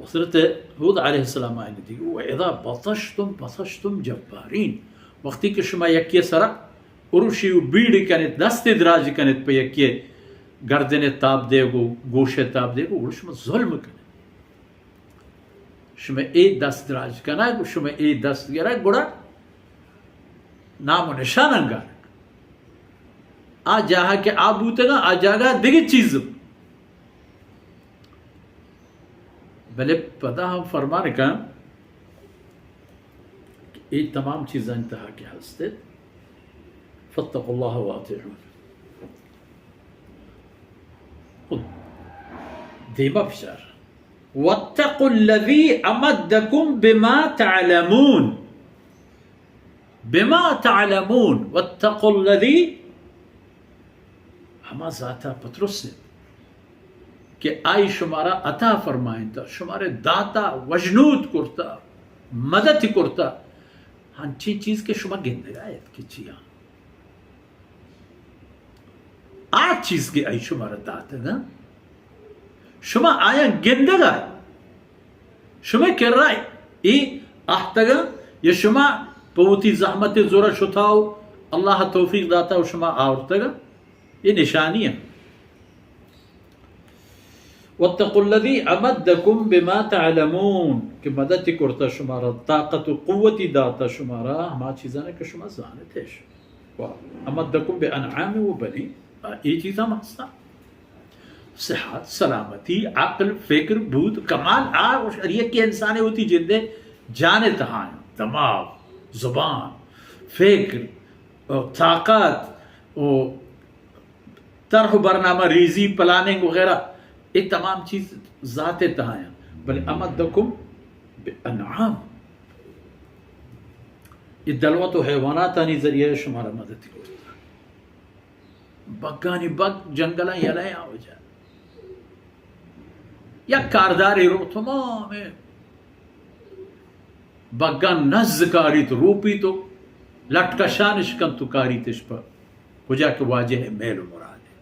حضرت هود علیه السلام آیه دیگه و اذا بطشتم جبارین، وقتی که شما یکی سره اروشی و بیڑی کنید، دست دراز کنید پہ یکی گردن تاب دے گو، گوش تاب دے گو، شما ظلم کنید. شما ای دست دراز کنید، شما ای دست گرد گوڑا نام و نشان انگار آ جاہا کہ آ بوتے گا آ جاگا دیگه چیزم. بلے پتہ ہم فرمان کا کہ یہ تمام چیزیں انتہا کے ہستے فاتقوا اللہ واطیعون. خود دیما بشار واتقوا الذی امدکم بما تعلمون، بما تعلمون واتقوا الذی ہما ذاتا پترس سے کہ آئی شمارا عطا فرمائیں تا، شمارے داتا وجنود کرتا، مدد کرتا، ہنچی چیز کے شما گندگایت کی چیا آج چیز کے آئی شمارا داتا نا شما آیا گندگای شما کر رہا ہے ای احتگا یا شما پوتی زحمت زورا شتاو اللہ توفیق داتا و شما آورتگا، یہ نشانی ہے. واتقوا الذی امدکم بما تعلمون کہ مدد کرتا شمارا، طاقت و قوتی داتا شمارا ہما چیزانے کہ شما زانت ہے. امدکم بانعام و بنین، یہ چیزاں محسنا صحت، سلامتی، عقل، فکر، بود، کمال یہ کہ انسانی ہوتی جندے جانے تہائیں، دماغ، زبان، فکر، طاقت، طرح برنامہ ریزی، پلاننگ وغیرہ، یہ تمام چیز ذات تہائیں. بل امدکم بانعام، یہ دلوت و حیواناتانی ذریعے شمارا مدد کرتا. بگانی بگ جنگلہ یلائیں آو جائے یا کارداری رو تمام بگان نزد کاری تو روپی تو لٹکشانش کن تو کاری تش پر ہو جا کے واجہ ہے میل و مراد ہے.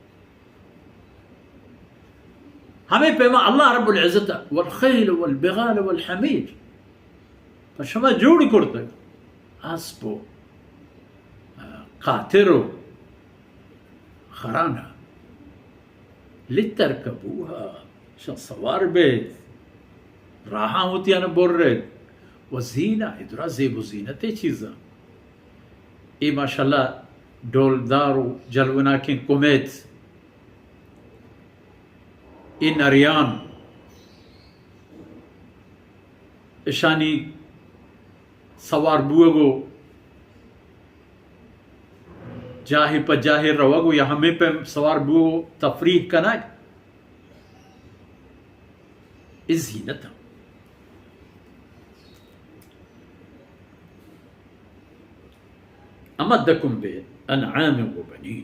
ہمیں پیما اللہ رب العزت والخیل والبغال والحمیر فشما جوڑ کرتا ہے اسبو، قاطرو، خرانہ لترکبوها شان سوار بیت راہاں ہوتی ہے نا بور رہے وزینہ ادرا زیب و زینت چیزاں. ای ماشاءاللہ ڈولدار و جلونا کی کمیت، ای نریان اشانی سوار بوگو جاہی پا جاہی روگو یا ہمیں پہ سوار بوگو تفریح کنائے اس زینت. امدکم بانعام و بنین،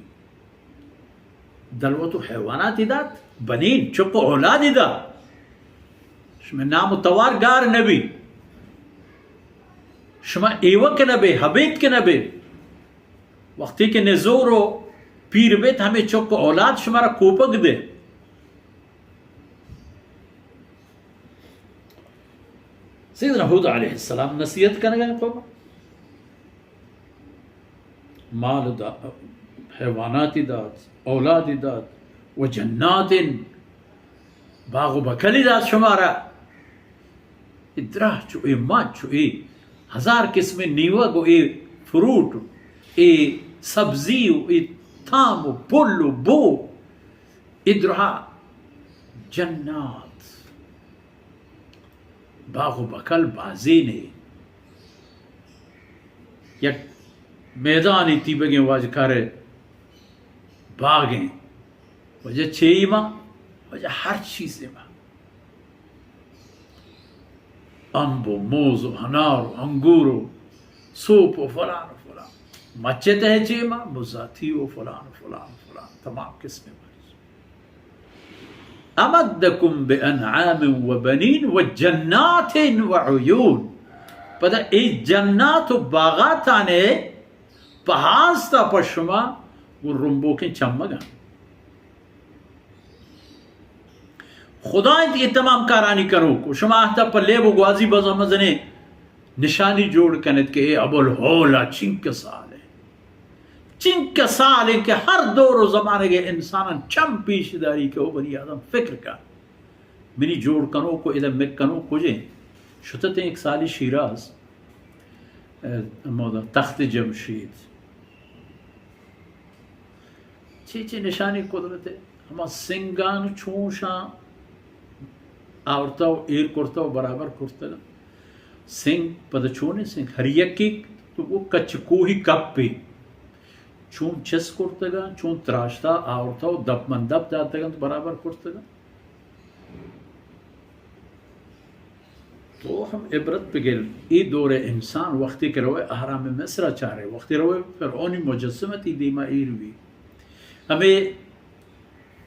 دلوت و حیوانات داد، بنین چپ اولاد داد. شما نام و توار گار نبی، شما ایوہ کے نبی، حبیت کے نبی، وقتی کے نزور و پیر بیت ہمیں چپ اولاد شمارا کوپک دے. سیدنا ہود علیہ السلام نصیحت کرنے گئے قوم، مال داد، حیوانات داد، اولاد داد، و جنات باغ و بکلی داد شمارا. ادراہ چو اے ماں چو اے ہزار قسم نیوگ و اے فروٹ، اے سبزی و اے تھام و پل و بو، ادراہ جنات باغ و بکل بازی نے یک میدانی تی بگیں واج کارے باغیں وجہ چھئی ماں وجہ ہر چیز ماں انب و موز و انار و انگور و سوپ و فلان و فلان، مچے تہے چھئی ماں مزاتی و فلان و فلان و فلان تمام قسمیں. امدکم بانعام و بنین و جنات و عیون، پتہ ای جنات و باغات آنے پہاستا پشما وہ رنبو کے چمگا خدا یہ تمام کارانی کرو کو شما احتا پر لے وہ گوازی بازا مزنے نشانی جوڑ کنت کہ اے ابو الحولا چنک سال ہے، چنک سال ہے کہ ہر دور و زمانے کے انسانا چم پیش داری کہ وہ بنی آدم فکر کا منی جوڑ کنو کو ادھا مک کنو کجے شتت ایک سالی شیراز مودا تخت جمشید چی نشانی قدرت ہے ہما سنگان چونشا آورتاو ایر کرتاو برابر کرتا سنگ پدا چونے سنگ ہر یکی تو وہ کچ کوہی کپ پی چون چس کرتا گا چون تراشتا آورتاو دب من دب جاتا گا تو برابر کرتا گا. تو ہم عبرت بگل ای دور انسان وقتی کہ روئے احرام مصر چاہ رہے وقتی روئے فرعونی مجسمتی دیما ایر بھی ہمیں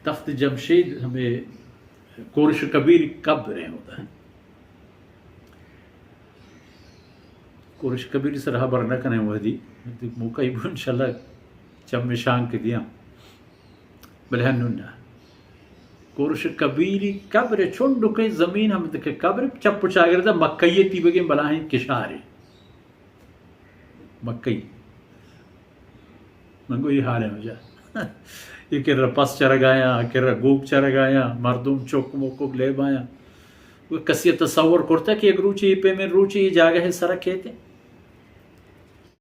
تخت جمشید ہمیں کورش کبیر کب رہے ہوتا ہے کورش کبیر سے رہا برنا کنے ہوئے دی موقع ہی بھی انشاءاللہ چم شان کے دیا بلہنونا کورش کبیری قبر چھنڈو کئی زمین ہم تک قبر چپ پچا گرتا مکیتی بگیں بلاہیں کشاری مکی منگو یہ حال ہے مجھے یہ کر پس چرگایا کر گوب چرگایا مردم چوک موکوک لے بایا وہ کسی تصور کرتا کہ ایک روچی پہ میں روچی یہ جاگہ ہے سرک کہتے